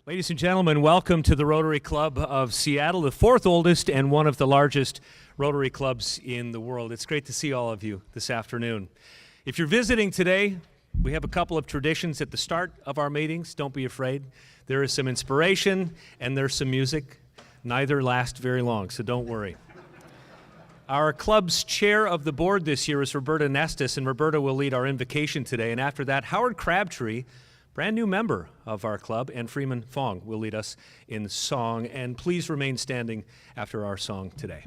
Ladies and gentlemen, welcome to the Rotary Club of Seattle, the fourth oldest and one of the largest Rotary clubs in the world. It's great to see all of you this afternoon. If you're visiting today, we have a couple of traditions at the start of our meetings. Don't be afraid. There is some inspiration and there's some music. Neither last very long, so don't worry. Our club's chair of the board this year is Roberta Nestis, and Roberta will lead our invocation today. And after that, Howard Crabtree, brand new member of our club, and Freeman Fong will lead us in song. And please remain standing after our song today.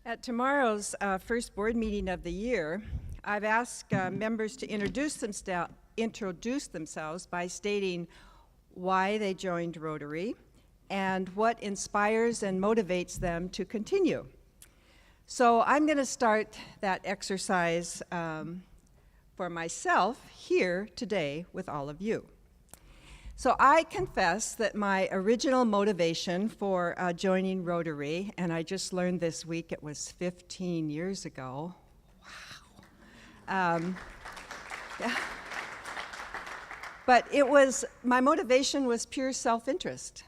At tomorrow's first board meeting of the year, I've asked members to introduce themselves by stating why they joined Rotary and what inspires and motivates them to continue. So I'm going to start that exercise for myself here today with all of you. So I confess that my original motivation for joining Rotary, and I just learned this week it was 15 years ago. Wow. Yeah. But my motivation was pure self-interest,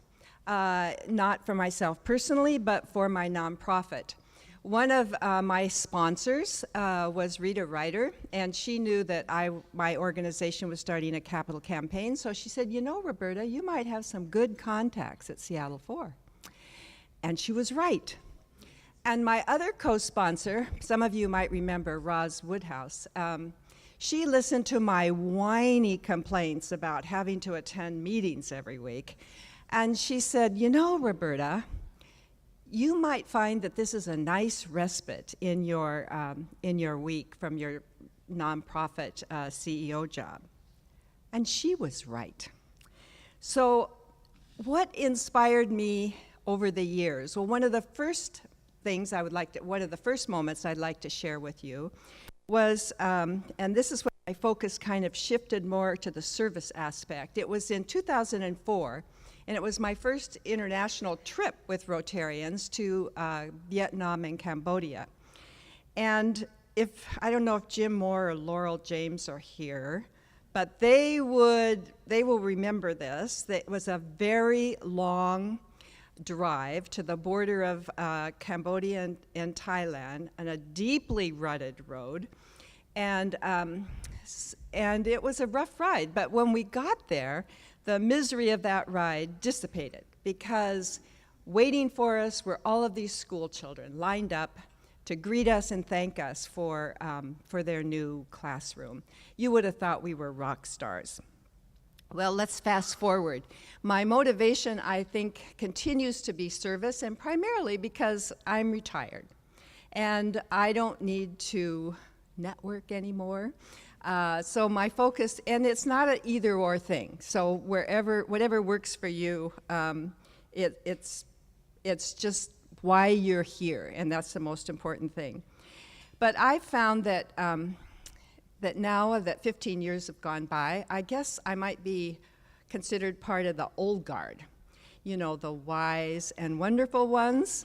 not for myself personally, but for my nonprofit. One of my sponsors was Rita Ryder, and she knew that my organization was starting a capital campaign, so she said, you know, Roberta, you might have some good contacts at Seattle 4. And she was right. And my other co-sponsor, some of you might remember Roz Woodhouse, she listened to my whiny complaints about having to attend meetings every week, and she said, you know, Roberta, you might find that this is a nice respite in your week from your nonprofit CEO job. And she was right. So what inspired me over the years? Well, one of the first moments I'd like to share with you was, and this is when my focus kind of shifted more to the service aspect. It was in 2004. And it was my first international trip with Rotarians to Vietnam and Cambodia. And I don't know if Jim Moore or Laurel James are here, but they will remember this. It was a very long drive to the border of Cambodia and Thailand on a deeply rutted road. And it was a rough ride, but when we got there, the misery of that ride dissipated because waiting for us were all of these school children lined up to greet us and thank us for their new classroom. You would have thought we were rock stars. Well, let's fast forward. My motivation, I think, continues to be service, and primarily because I'm retired and I don't need to network anymore. So my focus, and it's not an either-or thing. So whatever works for you, it's just why you're here, and that's the most important thing. But I found that that now that 15 years have gone by, I guess I might be considered part of the old guard, you know, the wise and wonderful ones.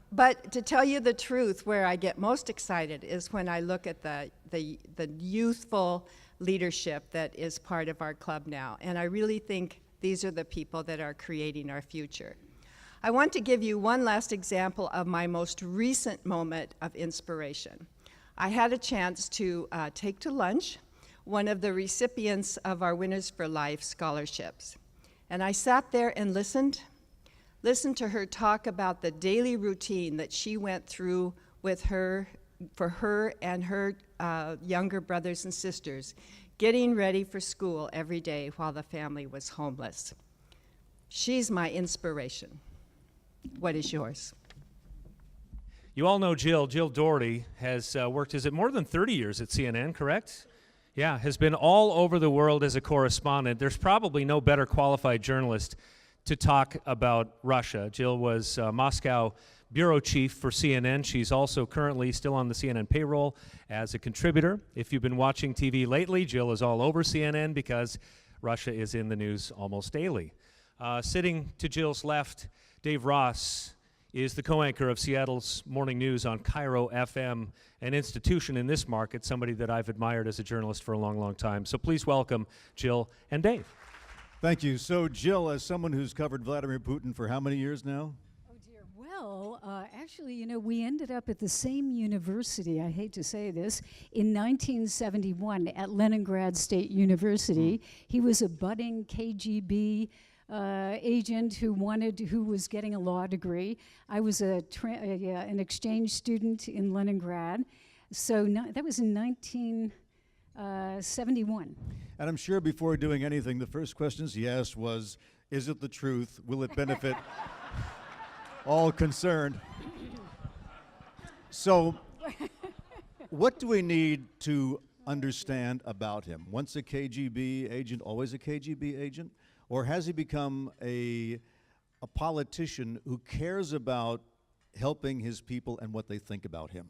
But to tell you the truth, where I get most excited is when I look at the youthful leadership that is part of our club now. And I really think these are the people that are creating our future. I want to give you one last example of my most recent moment of inspiration. I had a chance to take to lunch one of the recipients of our Winners for Life scholarships. And I sat there and listened to her talk about the daily routine that she went through for her and her younger brothers and sisters, getting ready for school every day while the family was homeless. She's my inspiration. What is yours? You all know Jill. Jill Dougherty has worked, is it more than 30 years at CNN, correct? Yeah, has been all over the world as a correspondent. There's probably no better qualified journalist to talk about Russia. Jill was Moscow bureau chief for CNN. She's also currently still on the CNN payroll as a contributor. If you've been watching TV lately, Jill is all over CNN because Russia is in the news almost daily. Sitting to Jill's left, Dave Ross is the co-anchor of Seattle's morning news on KIRO-FM, an institution in this market, somebody that I've admired as a journalist for a long, long time. So please welcome Jill and Dave. Thank you. So, Jill, as someone who's covered Vladimir Putin for how many years now? Oh, dear. Well, actually, you know, we ended up at the same university, I hate to say this, in 1971 at Leningrad State University. He was a budding KGB agent who was getting a law degree. I was an exchange student in Leningrad. So that was in 1971. And I'm sure before doing anything, the first questions he asked was, is it the truth? Will it benefit all concerned? So, what do we need to understand about him? Once a KGB agent, always a KGB agent? Or has he become a politician who cares about helping his people and what they think about him?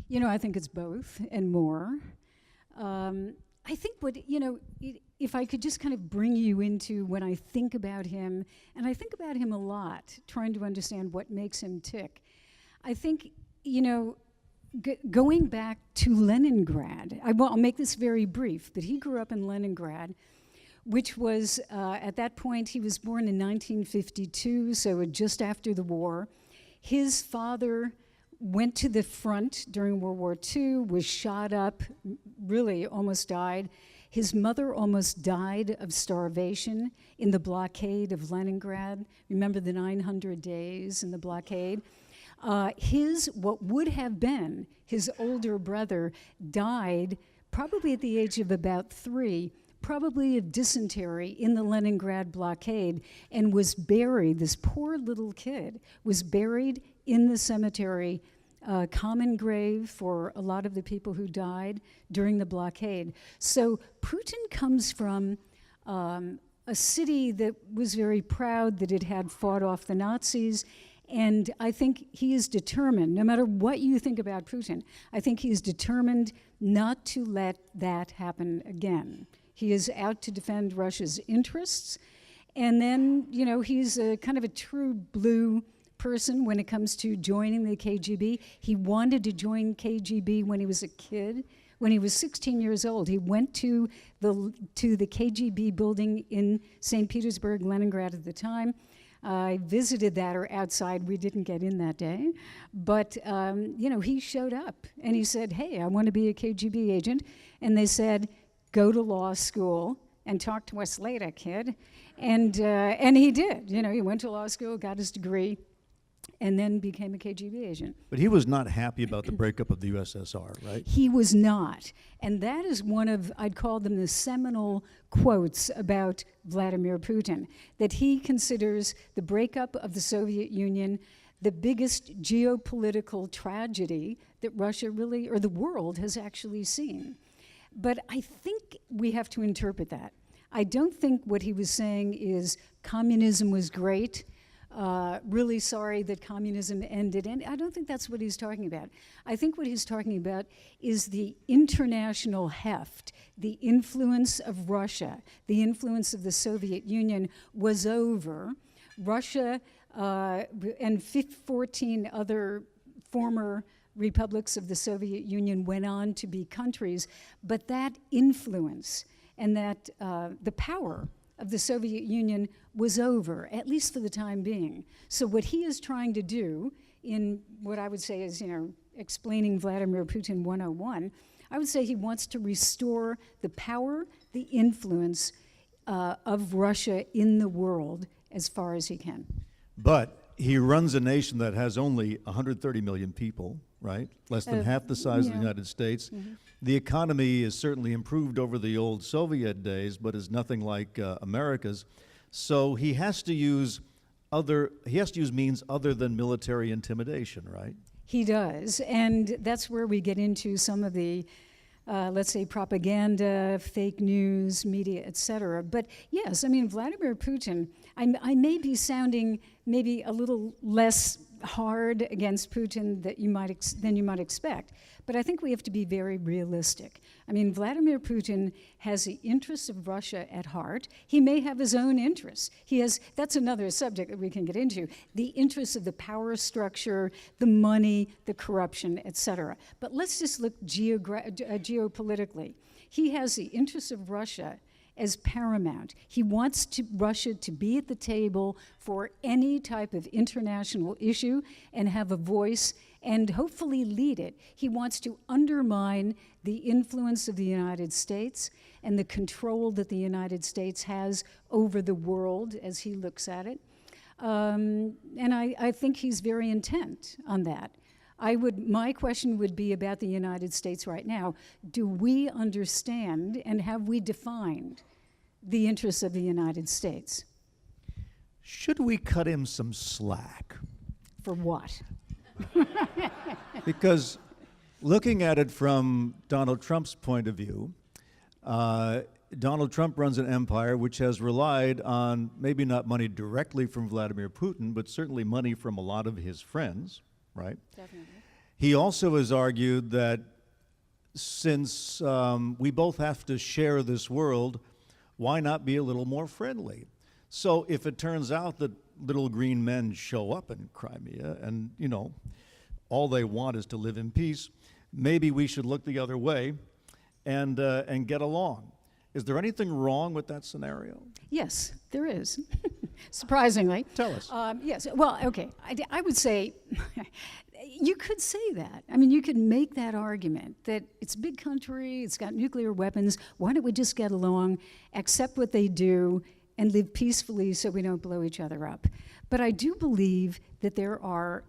You know, I think it's both and more. I think if I could just kind of bring you into when I think about him, and I think about him a lot, trying to understand what makes him tick. I think, you know, going back to Leningrad, I'll make this very brief, but he grew up in Leningrad, which was, at that point, he was born in 1952, so just after the war. His father went to the front during World War II, was shot up, really almost died. His mother almost died of starvation in the blockade of Leningrad. Remember the 900 days in the blockade? What would have been his older brother died probably at the age of about 3, probably of dysentery in the Leningrad blockade, and was buried, this poor little kid, was buried in the cemetery, common grave for a lot of the people who died during the blockade. So Putin comes from a city that was very proud that it had fought off the Nazis, and I think he is determined, no matter what you think about Putin, I think he is determined not to let that happen again. He is out to defend Russia's interests. And then, you know, he's a kind of a true blue person when it comes to joining the KGB. He wanted to join KGB when he was a kid. When he was 16 years old, he went to the KGB building in St. Petersburg, Leningrad at the time. I visited that, or outside. We didn't get in that day. But, you know, he showed up and he said, hey, I want to be a KGB agent. And they said, go to law school and talk to us later, kid. And he did. You know, he went to law school, got his degree, and then became a KGB agent. But he was not happy about the breakup of the USSR, right? He was not. And that is one of, I'd call them the seminal quotes about Vladimir Putin, that he considers the breakup of the Soviet Union the biggest geopolitical tragedy that Russia really, or the world, has actually seen. But I think we have to interpret that. I don't think what he was saying is communism was great, really sorry that communism ended, and I don't think that's what he's talking about. I think what he's talking about is the international heft, the influence of Russia, the influence of the Soviet Union was over. Russia and 14 other former republics of the Soviet Union went on to be countries, but that influence and that the power of the Soviet Union was over, at least for the time being. So what he is trying to do in what I would say is, you know, explaining Vladimir Putin 101, I would say he wants to restore the power, the influence of Russia in the world as far as he can. But he runs a nation that has only 130 million people, right? Less than half the size of the United States. Mm-hmm. The economy is certainly improved over the old Soviet days, but is nothing like America's. So he has to use means other than military intimidation, right? He does, and that's where we get into some of the let's say propaganda, fake news, media, etc. But yes, I mean, Vladimir Putin, I may be sounding maybe a little less hard against Putin than you might expect. But I think we have to be very realistic. I mean, Vladimir Putin has the interests of Russia at heart. He may have his own interests. That's another subject that we can get into, the interests of the power structure, the money, the corruption, et cetera. But let's just look geopolitically. He has the interests of Russia as paramount. He wants Russia to be at the table for any type of international issue and have a voice and hopefully lead it. He wants to undermine the influence of the United States and the control that the United States has over the world as he looks at it. And I think he's very intent on that. My question would be about the United States right now. Do we understand and have we defined the interests of the United States? Should we cut him some slack? For what? Because looking at it from Donald Trump's point of view, Donald Trump runs an empire which has relied on maybe not money directly from Vladimir Putin, but certainly money from a lot of his friends, right? Definitely. He also has argued that since we both have to share this world, why not be a little more friendly? So if it turns out that little green men show up in Crimea and, you know, all they want is to live in peace, maybe we should look the other way and get along. Is there anything wrong with that scenario? Yes, there is. Surprisingly. Tell us. Yes, well, okay. I would say you could say that. I mean, you could make that argument that it's a big country, it's got nuclear weapons, why don't we just get along, accept what they do, and live peacefully so we don't blow each other up. But I do believe that there are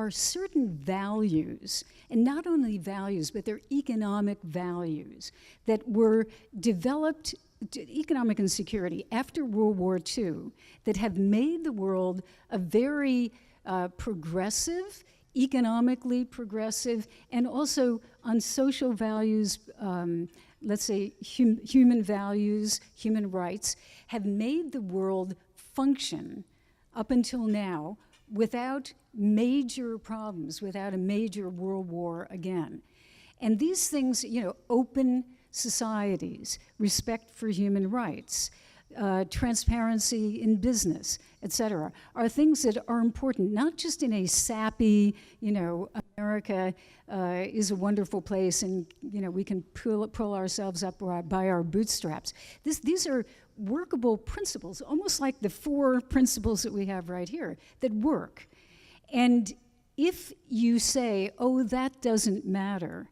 certain values, and not only values, but they're economic values that were developed, economic and security, after World War II, that have made the world a very progressive, economically progressive, and also on social values, let's say human values, human rights, have made the world function up until now without major problems, without a major world war again. And these things, you know, open societies, respect for human rights, transparency in business, et cetera, are things that are important, not just in a sappy, you know, America is a wonderful place and, you know, we can pull ourselves up by our bootstraps. These are workable principles, almost like the 4 principles that we have right here that work. And if you say, oh, that doesn't matter,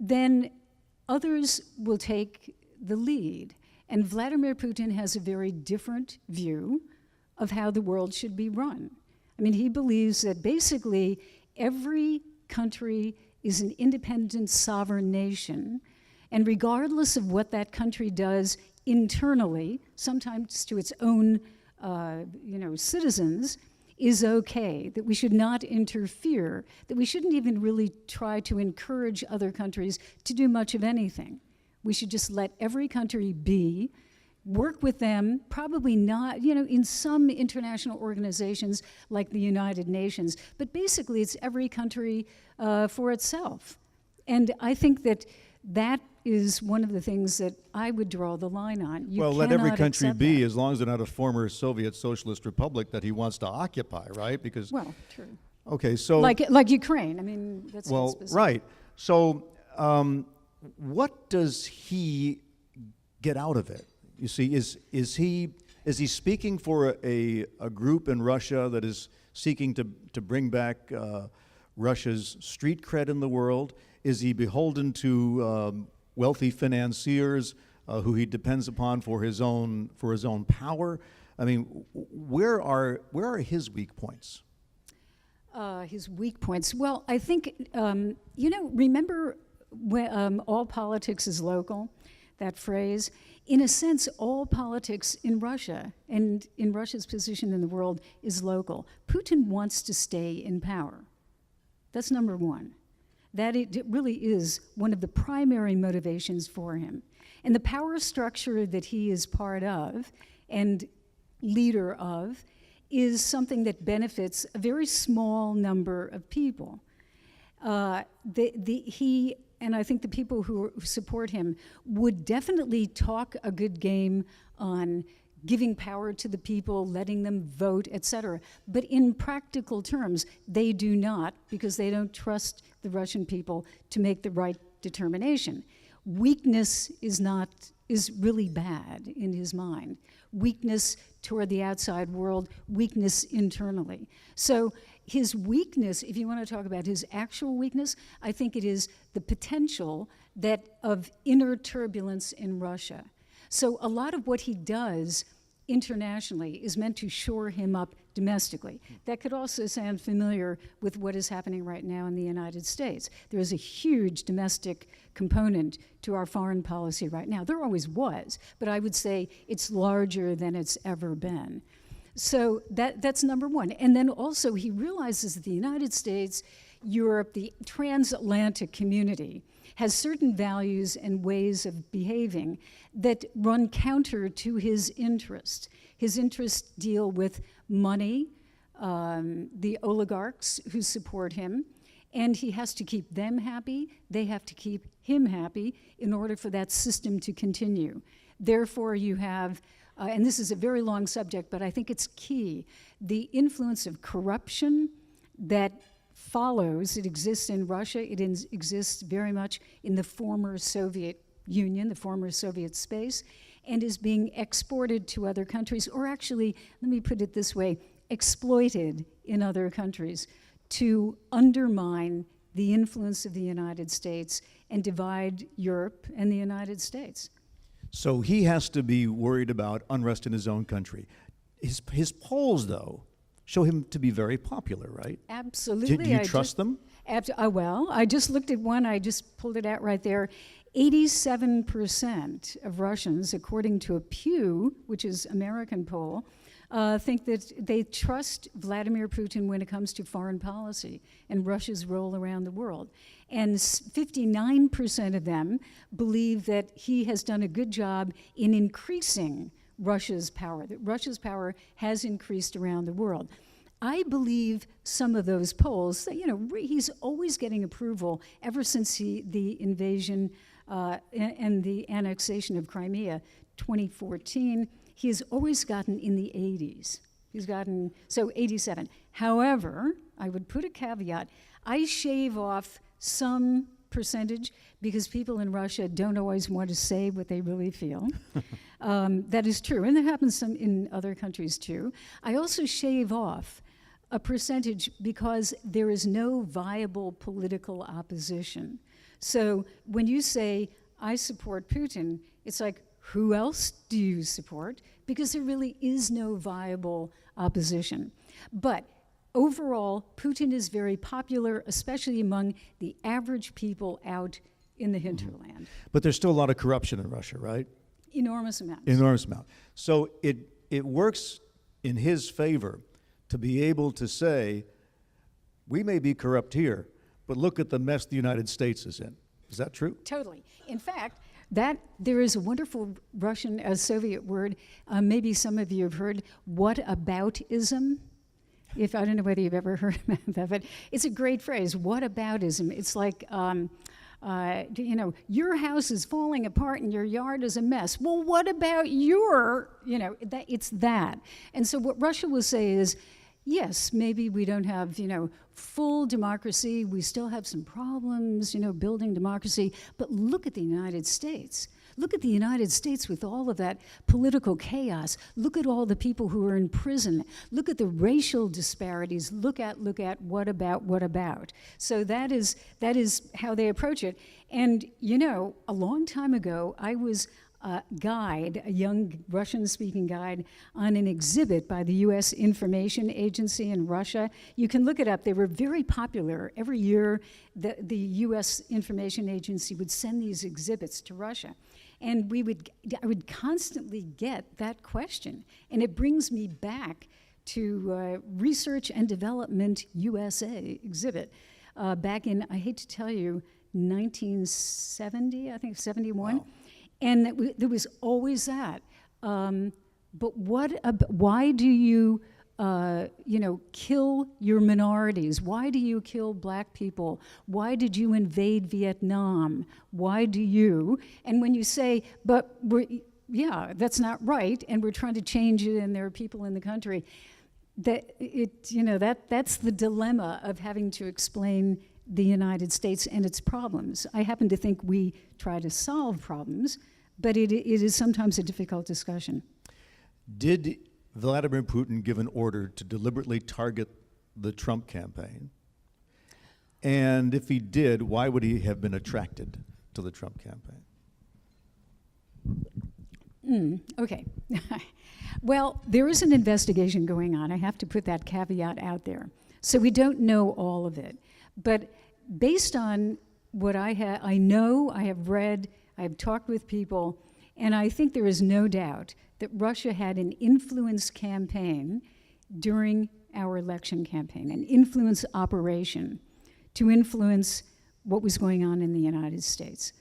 then others will take the lead. And Vladimir Putin has a very different view of how the world should be run. I mean, he believes that basically every country is an independent sovereign nation, and regardless of what that country does internally, sometimes to its own citizens, is okay, that we should not interfere, that we shouldn't even really try to encourage other countries to do much of anything. We should just let every country be, work with them, probably not, you know, in some international organizations like the United Nations, but basically it's every country for itself. And I think that is one of the things that I would draw the line on. You well, let every cannot country accept be, that. as long as they're not a former Soviet Socialist Republic that he wants to occupy, right? Because, Well, true. okay, so... Like Ukraine, I mean, that's Well, specific. right. So what does he get out of it? You see, is he speaking for a group in Russia that is seeking to bring back Russia's street cred in the world? Is he beholden to wealthy financiers who he depends upon for his own power? I mean, where are his weak points? His weak points. Well, I think remember when, all politics is local, that phrase. In a sense, all politics in Russia and in Russia's position in the world is local. Putin wants to stay in power. That's number one. That it really is one of the primary motivations for him. And the power structure that he is part of and leader of is something that benefits a very small number of people. He, and I think the people who support him, would definitely talk a good game on giving power to the people, letting them vote, etc. But in practical terms, they do not, because they don't trust the Russian people to make the right determination. Weakness is really bad in his mind. Weakness toward the outside world, weakness internally. So his weakness, if you want to talk about his actual weakness, I think it is the potential of inner turbulence in Russia. So a lot of what he does internationally is meant to shore him up domestically. That could also sound familiar with what is happening right now in the United States. There is a huge domestic component to our foreign policy right now. There always was, but I would say it's larger than it's ever been. So that's number one. And then also he realizes that the United States, Europe, the transatlantic community has certain values and ways of behaving that run counter to his interests. His interests deal with money, the oligarchs who support him, and he has to keep them happy. They have to keep him happy in order for that system to continue. Therefore, you have, and this is a very long subject, but I think it's key, the influence of corruption that follows. It exists in Russia. It exists very much in the former Soviet Union, the former Soviet space, and is being exported to other countries, or actually, let me put it this way, exploited in other countries to undermine the influence of the United States and divide Europe and the United States. So he has to be worried about unrest in his own country. His polls, though, show him to be very popular, right? Absolutely. Do you trust them? Well, I just looked at one. I just pulled it out right there. 87% of Russians, according to a Pew, which is American poll, think that they trust Vladimir Putin when it comes to foreign policy and Russia's role around the world. And 59% of them believe that he has done a good job in increasing Russia's power, that Russia's power has increased around the world. I believe some of those polls, he's always getting approval ever since the invasion and the annexation of Crimea, 2014. He has always gotten in the 80s. He's gotten, 87. However, I would put a caveat. I shave off some percentage because people in Russia don't always want to say what they really feel. That is true, and that happens some in other countries too. I also shave off a percentage because there is no viable political opposition. So when you say, I support Putin, it's like, who else do you support? Because there really is no viable opposition. But overall, Putin is very popular, especially among the average people out in the hinterland. But there's still a lot of corruption in Russia, right? Enormous amounts. Enormous amount. So it works in his favor to be able to say, we may be corrupt here, but look at the mess the United States is in. Is that true? Totally. In fact, there is a wonderful Russian, Soviet word, maybe some of you have heard, whataboutism. I don't know whether you've ever heard about that, but it's a great phrase, whataboutism. It's like, your house is falling apart and your yard is a mess. Well, what about it's that. And so what Russia will say is, yes, maybe we don't have, full democracy. We still have some problems, building democracy. But look at the United States. Look at the United States with all of that political chaos. Look at all the people who are in prison. Look at the racial disparities. Look at what about. So that is how they approach it. And, a long time ago, I was a guide, a young Russian-speaking guide, on an exhibit by the U.S. Information Agency in Russia. You can look it up. They were very popular. Every year, the U.S. Information Agency would send these exhibits to Russia. And I would constantly get that question. And it brings me back to Research and Development USA exhibit back in, I hate to tell you, 1970, I think 71. Wow. And there was always that. But why do you kill your minorities? Why do you kill black people? Why did you invade Vietnam? Why do you? And when you say, but that's not right, and we're trying to change it, and there are people in the country, that's the dilemma of having to explain the United States and its problems. I happen to think we try to solve problems, but it is sometimes a difficult discussion. Did Vladimir Putin give an order to deliberately target the Trump campaign? And if he did, why would he have been attracted to the Trump campaign? Okay. Well, there is an investigation going on. I have to put that caveat out there. So we don't know all of it. But based on what I know, I have read, I have talked with people, and I think there is no doubt that Russia had an influence campaign during our election campaign, an influence operation to influence what was going on in the United States.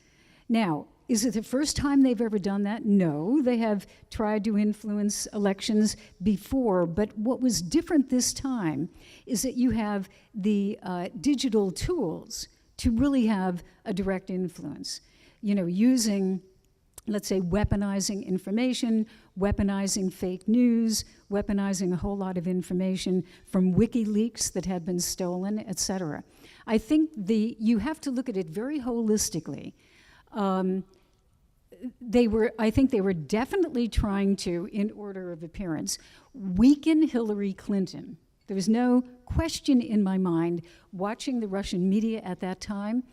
Now, is it the first time they've ever done that? No, they have tried to influence elections before, but what was different this time is that you have the digital tools to really have a direct influence. Using, let's say, weaponizing information, weaponizing fake news, weaponizing a whole lot of information from WikiLeaks that had been stolen, et cetera. I think you have to look at it very holistically. I think they were definitely trying to, in order of appearance, weaken Hillary Clinton. There was no question in my mind, watching the Russian media at that time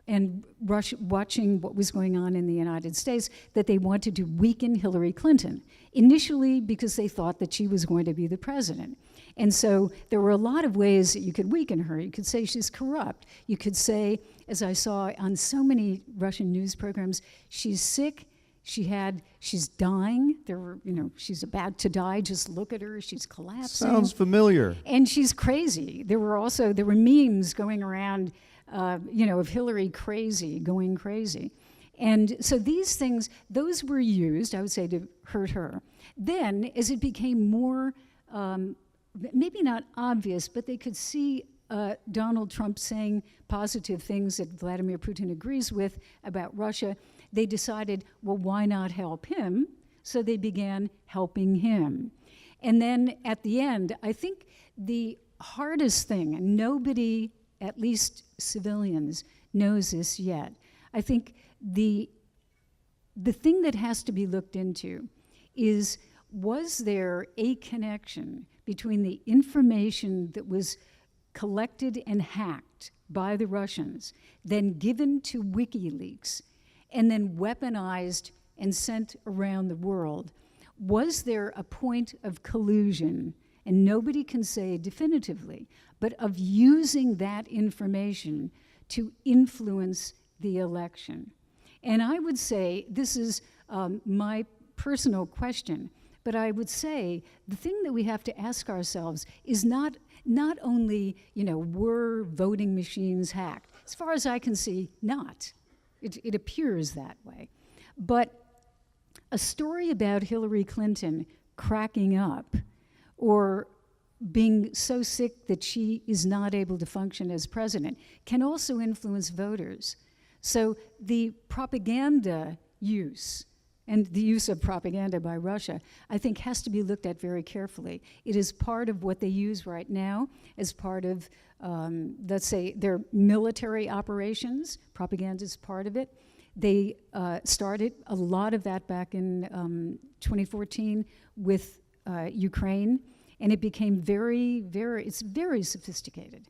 and watching what was going on in the United States, that they wanted to weaken Hillary Clinton, initially because they thought that she was going to be the president. And so there were a lot of ways that you could weaken her. You could say she's corrupt. You could say, as I saw on so many Russian news programs, she's sick, she's dying, she's about to die, just look at her, she's collapsing. Sounds familiar. And she's crazy. There were memes going around, of Hillary going crazy. And so these things, those were used, I would say, to hurt her. Then, as it became more, maybe not obvious, but they could see Donald Trump saying positive things that Vladimir Putin agrees with about Russia, they decided, well, why not help him? So they began helping him. And then at the end, I think the hardest thing, and nobody, at least civilians, knows this yet, I think the thing that has to be looked into is, was there a connection between the information that was collected and hacked by the Russians, then given to WikiLeaks, and then weaponized and sent around the world? Was there a point of collusion, and nobody can say definitively, but of using that information to influence the election? And I would say, this is my personal question, but I would say the thing that we have to ask ourselves is not only, were voting machines hacked? As far as I can see, not. It appears that way. But a story about Hillary Clinton cracking up or being so sick that she is not able to function as president can also influence voters. So the propaganda use and the use of propaganda by Russia, I think, has to be looked at very carefully. It is part of what they use right now as part of, let's say, their military operations. Propaganda is part of it. They started a lot of that back in 2014 with Ukraine, and it became it's very sophisticated.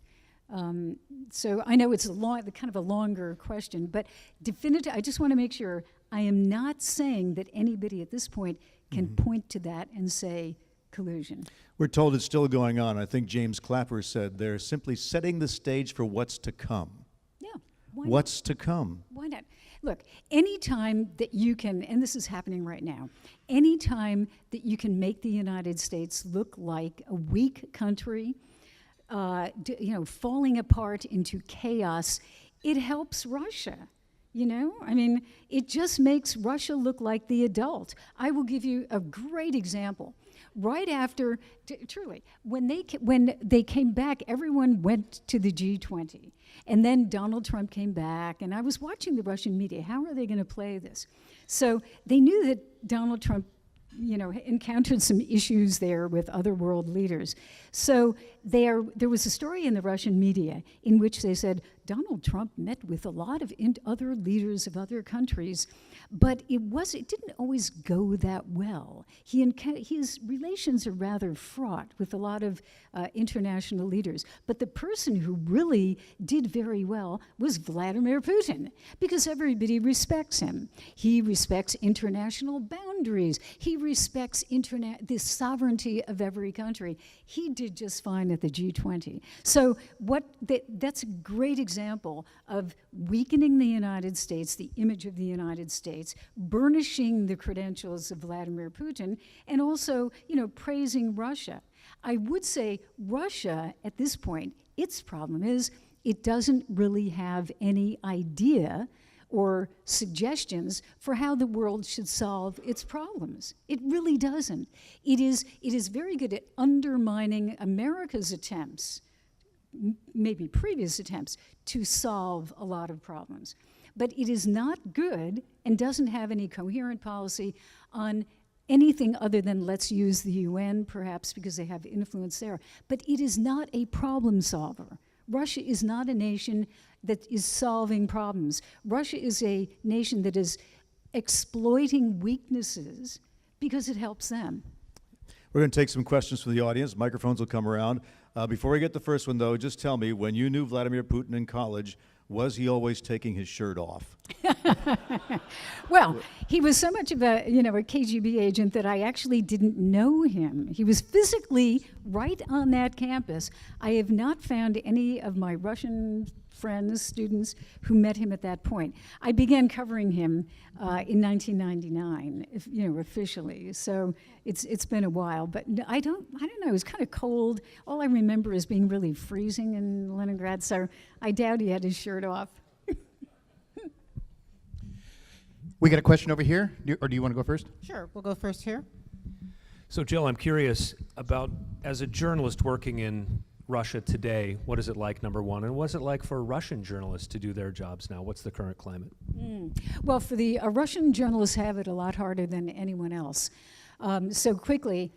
So I know it's kind of a longer question, but I just want to make sure I am not saying that anybody at this point can point to that and say collusion. We're told it's still going on. I think James Clapper said they're simply setting the stage for what's to come. Yeah. Why What's not? to come? Why not? Look, anytime that you can, and this is happening right now, anytime that you can make the United States look like a weak country, falling apart into chaos, it helps Russia. It just makes Russia look like the adult. I will give you a great example. right after, truly, when they came back, everyone went to the G20. And then Donald Trump came back, and I was watching the Russian media. How are they going to play this? So they knew that Donald Trump, encountered some issues there with other world leaders. So there was a story in the Russian media in which they said Donald Trump met with a lot of other leaders of other countries, but it didn't always go that well. His relations are rather fraught with a lot of international leaders. But the person who really did very well was Vladimir Putin, because everybody respects him. He respects international boundaries. He respects the sovereignty of every country. He did just fine at the G20. So that's a great example of weakening the United States, the image of the United States, burnishing the credentials of Vladimir Putin, and also, praising Russia. I would say Russia, at this point, its problem is it doesn't really have any idea or suggestions for how the world should solve its problems. It really doesn't. It is very good at undermining America's attempts, maybe previous attempts, to solve a lot of problems. But it is not good and doesn't have any coherent policy on anything other than let's use the UN, perhaps because they have influence there. But it is not a problem solver. Russia is not a nation that is solving problems. Russia is a nation that is exploiting weaknesses because it helps them. We're going to take some questions from the audience. Microphones will come around. Before we get the first one, though, just tell me, when you knew Vladimir Putin in college, was he always taking his shirt off? Well, he was so much of a KGB agent that I actually didn't know him. He was physically right on that campus. I have not found any of my Russian friends, students, who met him at that point. I began covering him in 1999, officially. So it's been a while, but I don't know. It was kind of cold. All I remember is being really freezing in Leningrad. So I doubt he had his shirt off. We got a question over here, or do you want to go first? Sure, we'll go first here. So, Jill, I'm curious about, as a journalist working in Russia today, what is it like, number one? And what's it like for Russian journalists to do their jobs now? What's the current climate? Well, for the Russian journalists have it a lot harder than anyone else. So quickly,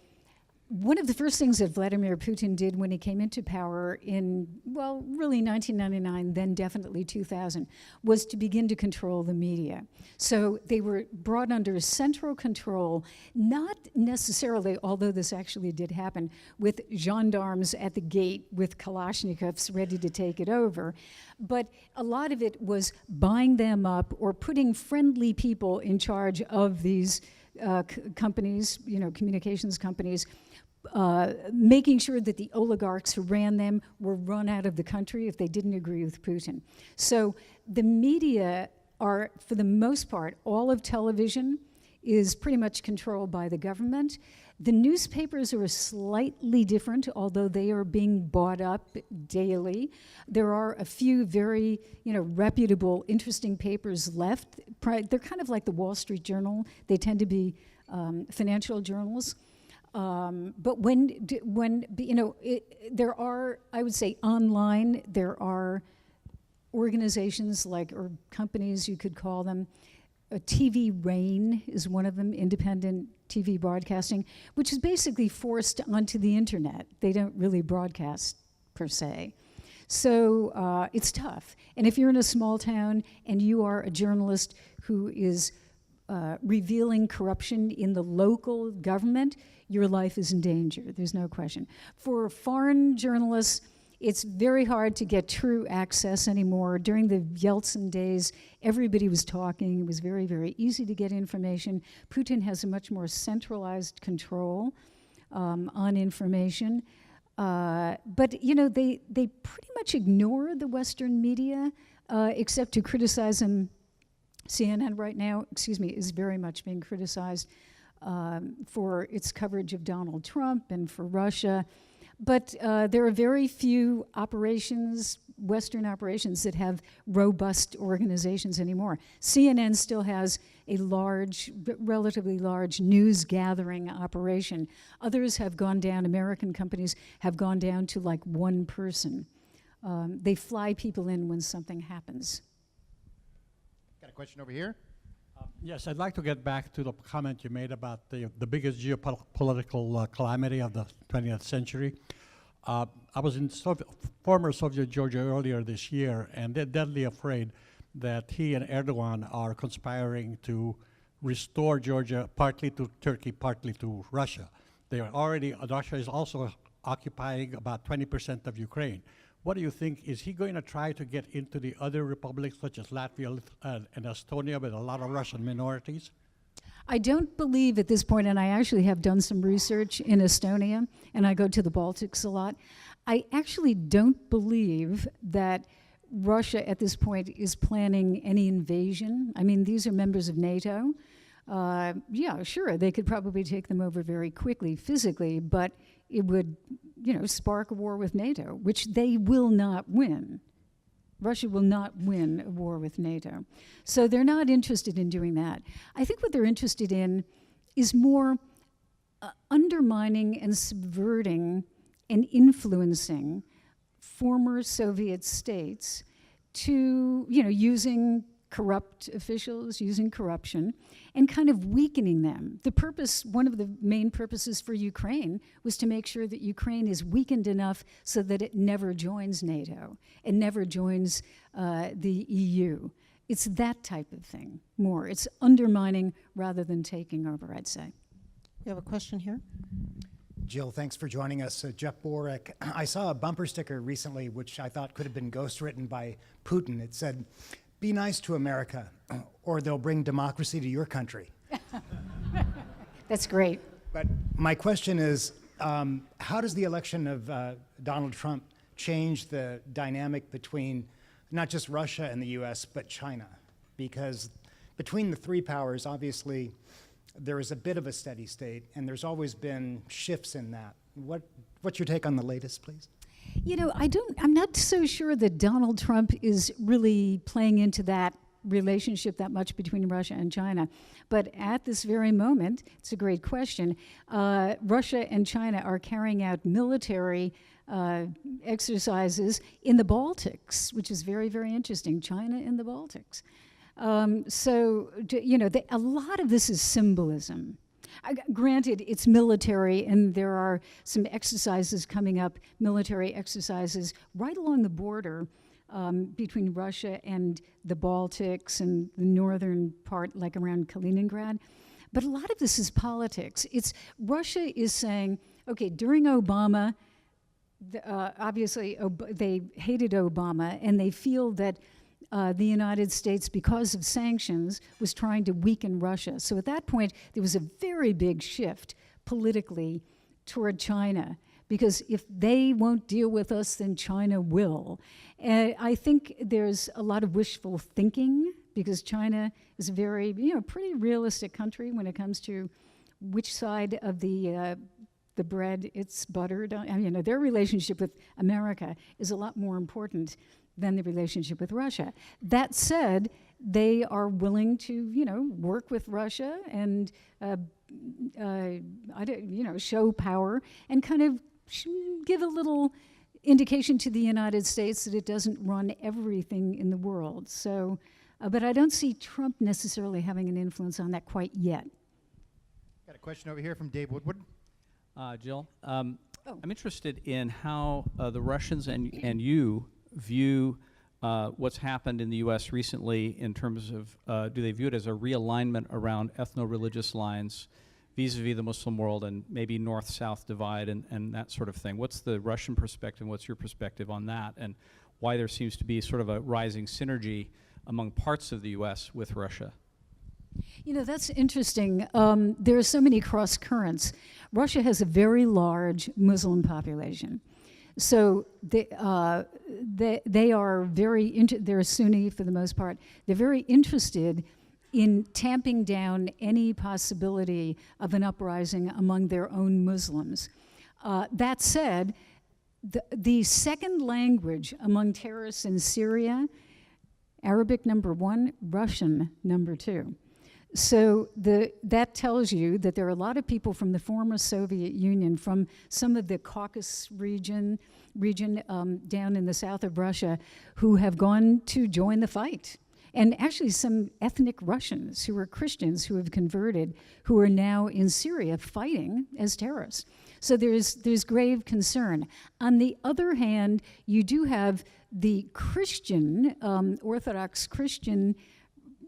one of the first things that Vladimir Putin did when he came into power in, really 1999, then definitely 2000, was to begin to control the media. So they were brought under central control, not necessarily, although this actually did happen, with gendarmes at the gate with Kalashnikovs ready to take it over, but a lot of it was buying them up or putting friendly people in charge of these companies, communications companies, making sure that the oligarchs who ran them were run out of the country if they didn't agree with Putin. So the media are, for the most part, all of television is pretty much controlled by the government. The newspapers are slightly different, although they are being bought up daily. There are a few very, reputable, interesting papers left. They're kind of like the Wall Street Journal. They tend to be financial journals. But there are, I would say, online, there are organizations or companies, you could call them. TV Rain is one of them, independent TV broadcasting, which is basically forced onto the internet. They don't really broadcast, per se. So it's tough. And if you're in a small town and you are a journalist who is revealing corruption in the local government, your life is in danger. There's no question. For foreign journalists, it's very hard to get true access anymore. During the Yeltsin days, everybody was talking. It was very, very easy to get information. Putin has a much more centralized control on information. But, they pretty much ignore the Western media, except to criticize them. CNN right now, is very much being criticized for its coverage of Donald Trump and for Russia. But there are very few operations Western operations that have robust organizations anymore. CNN still has a large, relatively large news gathering operation. Others have gone down, American companies have gone down to like one person. They fly people in when something happens. Got a question over here? Yes, I'd like to get back to the comment you made about the biggest geopolitical calamity of the 20th century. I was in former Soviet Georgia earlier this year, and they're deadly afraid that he and Erdogan are conspiring to restore Georgia partly to Turkey, partly to Russia. Russia is also occupying about 20% of Ukraine. What do you think? Is he going to try to get into the other republics such as Latvia and Estonia with a lot of Russian minorities? I don't believe at this point, and I actually have done some research in Estonia, and I go to the Baltics a lot. I actually don't believe that Russia at this point is planning any invasion. I mean, these are members of NATO. Yeah, sure, they could probably take them over very quickly physically, but it would, spark a war with NATO, which they will not win. Russia will not win a war with NATO. So they're not interested in doing that. I think what they're interested in is more undermining and subverting and influencing former Soviet states to, using corrupt officials, using corruption, and kind of weakening them. One of the main purposes for Ukraine was to make sure that Ukraine is weakened enough so that it never joins NATO and never joins the EU. It's that type of thing more. It's undermining rather than taking over, I'd say. You have a question here? Jill, thanks for joining us. Jeff Borick. I saw a bumper sticker recently which I thought could have been ghostwritten by Putin. It said, "Be nice to America, or they'll bring democracy to your country." That's great. But my question is, how does the election of Donald Trump change the dynamic between not just Russia and the U.S., but China? Because between the three powers, obviously, there is a bit of a steady state, and there's always been shifts in that. What's your take on the latest, please? I'm not so sure that Donald Trump is really playing into that relationship that much between Russia and China. But at this very moment, it's a great question, Russia and China are carrying out military exercises in the Baltics, which is very, very interesting. China in the Baltics. A lot of this is symbolism. Granted, it's military, and there are some exercises coming up, military exercises, right along the border between Russia and the Baltics and the northern part, like around Kaliningrad. But a lot of this is politics. Russia is saying, okay, during Obama, obviously they hated Obama, and they feel that the United States, because of sanctions, was trying to weaken Russia. So at that point, there was a very big shift politically toward China, because if they won't deal with us, then China will. And I think there's a lot of wishful thinking, because China is a very, pretty realistic country when it comes to which side of the bread it's buttered on. Their relationship with America is a lot more important than the relationship with Russia. That said, they are willing to, work with Russia and, show power and kind of give a little indication to the United States that it doesn't run everything in the world. So, but I don't see Trump necessarily having an influence on that quite yet. Got a question over here from Dave Woodward. Jill, I'm interested in how the Russians and you view what's happened in the U.S. recently in terms of, do they view it as a realignment around ethno-religious lines vis-a-vis the Muslim world and maybe north-south divide and that sort of thing? What's the Russian perspective? What's your perspective on that? And why there seems to be sort of a rising synergy among parts of the U.S. with Russia? That's interesting. There are so many cross currents. Russia has a very large Muslim population. So they are they're Sunni for the most part. They're very interested in tamping down any possibility of an uprising among their own Muslims. That said, the second language among terrorists in Syria, Arabic number 1, Russian number 2. So that tells you that there are a lot of people from the former Soviet Union, from some of the Caucasus region down in the south of Russia, who have gone to join the fight. And actually some ethnic Russians who are Christians who have converted, who are now in Syria fighting as terrorists. So there's grave concern. On the other hand, you do have the Christian, Orthodox Christian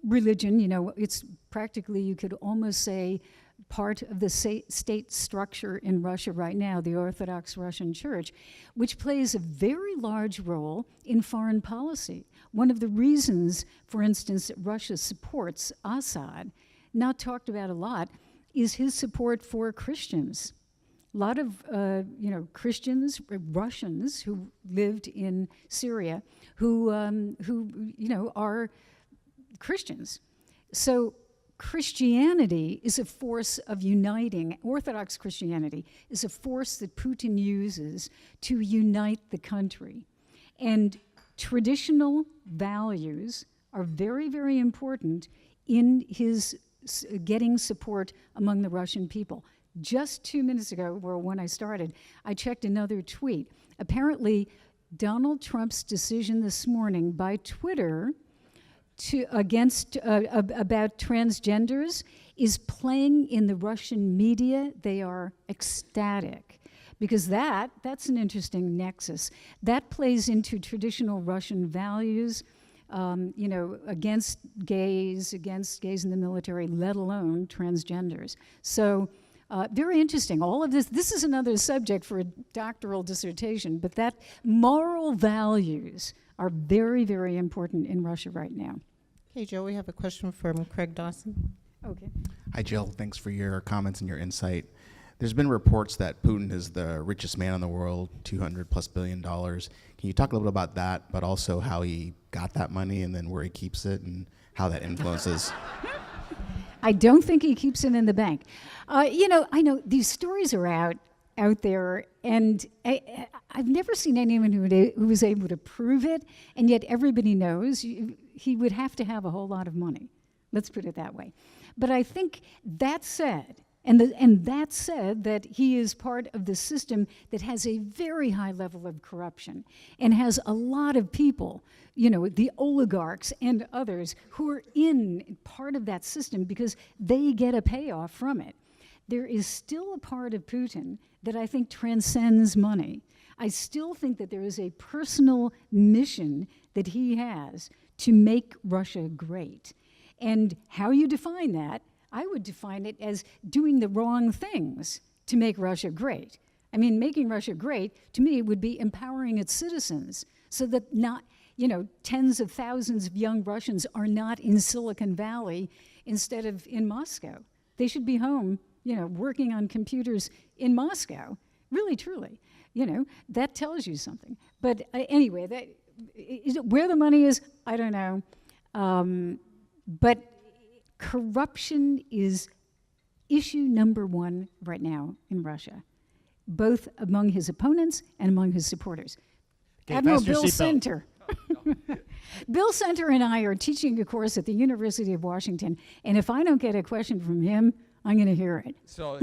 religion. You know, it's practically, you could almost say, part of the state structure in Russia right now, the Orthodox Russian Church, which plays a very large role in foreign policy. One of the reasons, for instance, that Russia supports Assad, not talked about a lot, is his support for Christians. A lot of Christians, Russians who lived in Syria, who are Christians. So Christianity is a force of uniting. Orthodox Christianity is a force that Putin uses to unite the country. And traditional values are very, very important in his getting support among the Russian people. Just 2 minutes ago, or when I started, I checked another tweet. Apparently, Donald Trump's decision this morning by Twitter about transgenders is playing in the Russian media. They are ecstatic, because that's an interesting nexus. That plays into traditional Russian values, against gays in the military, let alone transgenders. So very interesting. All of this is another subject for a doctoral dissertation, but that moral values are very, very important in Russia right now. Okay, Joe, we have a question from Craig Dawson. Okay. Hi, Jill. Thanks for your comments and your insight. There's been reports that Putin is the richest man in the world, $200+ billion. Can you talk a little bit about that, but also how he got that money and then where he keeps it and how that influences? I don't think he keeps it in the bank. I know these stories are out there, and I've never seen anyone who was able to prove it, and yet everybody knows he would have to have a whole lot of money. Let's put it that way. But I think that said, and that said that he is part of the system that has a very high level of corruption and has a lot of people, the oligarchs and others who are in part of that system because they get a payoff from it. There is still a part of Putin that I think transcends money. I still think that there is a personal mission that he has to make Russia great. And how you define that, I would define it as doing the wrong things to make Russia great. I mean, making Russia great, to me, would be empowering its citizens so that not, tens of thousands of young Russians are not in Silicon Valley instead of in Moscow. They should be home, working on computers in Moscow, really, truly. That tells you something. But anyway, where the money is, I don't know. But corruption is issue number one right now in Russia, both among his opponents and among his supporters. Okay, Admiral fasten your Bill seatbelt. Center. Bill Center and I are teaching a course at the University of Washington, and if I don't get a question from him, I'm going to hear it. So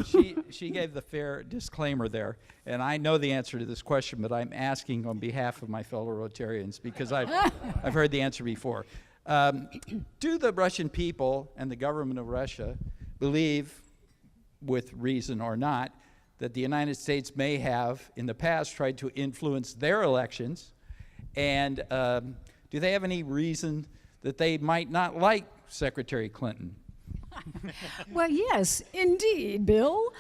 she gave the fair disclaimer there, and I know the answer to this question, but I'm asking on behalf of my fellow Rotarians because I've heard the answer before. Do the Russian people and the government of Russia believe, with reason or not, that the United States may have, in the past, tried to influence their elections? And do they have any reason that they might not like Secretary Clinton? Well, yes, indeed, Bill.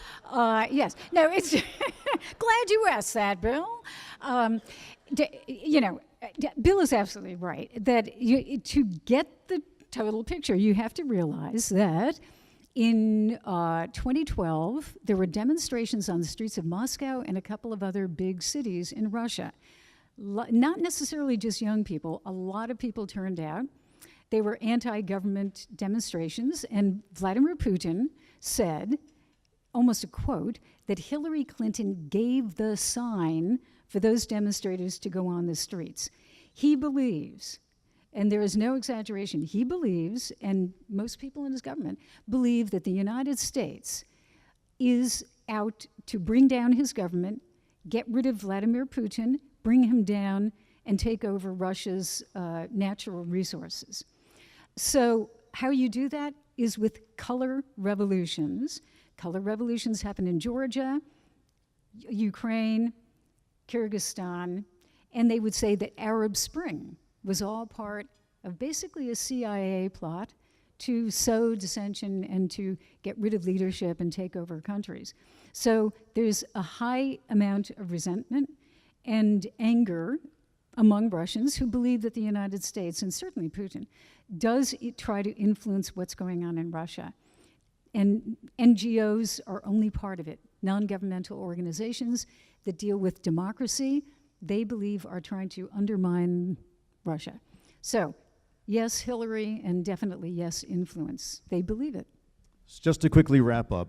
Yes. No, it's glad you asked that, Bill. Bill is absolutely right that to get the total picture, you have to realize that in 2012, there were demonstrations on the streets of Moscow and a couple of other big cities in Russia. Not necessarily just young people. A lot of people turned out. They were anti-government demonstrations, and Vladimir Putin said, almost a quote, that Hillary Clinton gave the sign for those demonstrators to go on the streets. He believes, and there is no exaggeration, he believes, and most people in his government believe, that the United States is out to bring down his government, get rid of Vladimir Putin, bring him down, and take over Russia's natural resources. So how you do that is with color revolutions. Color revolutions happen in Georgia, Ukraine, Kyrgyzstan, and they would say that Arab Spring was all part of basically a CIA plot to sow dissension and to get rid of leadership and take over countries. So there's a high amount of resentment and anger among Russians who believe that the United States, and certainly Putin, does try to influence what's going on in Russia. And NGOs are only part of it. Non-governmental organizations that deal with democracy, they believe are trying to undermine Russia. So, yes, Hillary, and definitely yes, influence. They believe it. Just to quickly wrap up,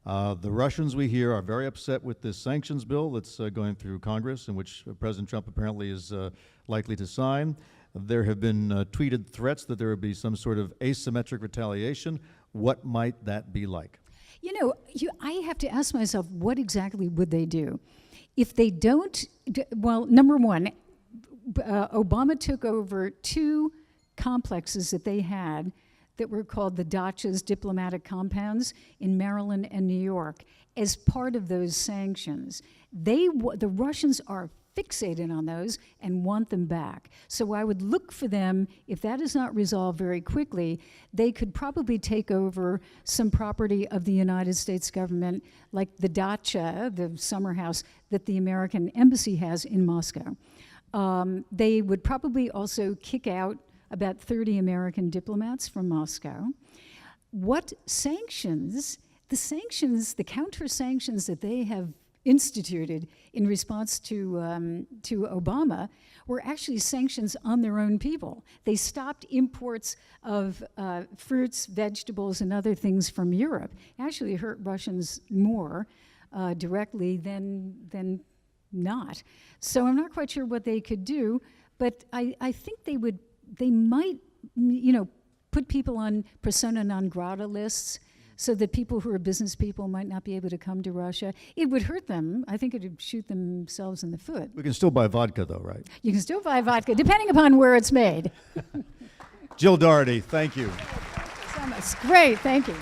the Russians, we hear, are very upset with this sanctions bill that's going through Congress, in which President Trump apparently is likely to sign. There have been tweeted threats that there would be some sort of asymmetric retaliation. What might that be like? You know, I have to ask myself, what exactly would they do? If they don't, well, number one, Obama took over 2 complexes that they had that were called the Dachas diplomatic compounds in Maryland and New York as part of those sanctions. The Russians are fixated on those and want them back. So I would look for them, if that is not resolved very quickly, they could probably take over some property of the United States government, like the dacha, the summer house that the American embassy has in Moscow. They would probably also kick out about 30 American diplomats from Moscow. What sanctions, the counter-sanctions that they have instituted in response to Obama were actually sanctions on their own people. They stopped imports of fruits, vegetables, and other things from Europe. It hurt Russians more directly than not. So I'm not quite sure what they could do, but I think they might, put people on persona non grata lists so that people who are business people might not be able to come to Russia. It would hurt them. I think it would shoot themselves in the foot. We can still buy vodka, though, right? You can still buy vodka, depending upon where it's made. Jill Dougherty, thank you. Great, thank you.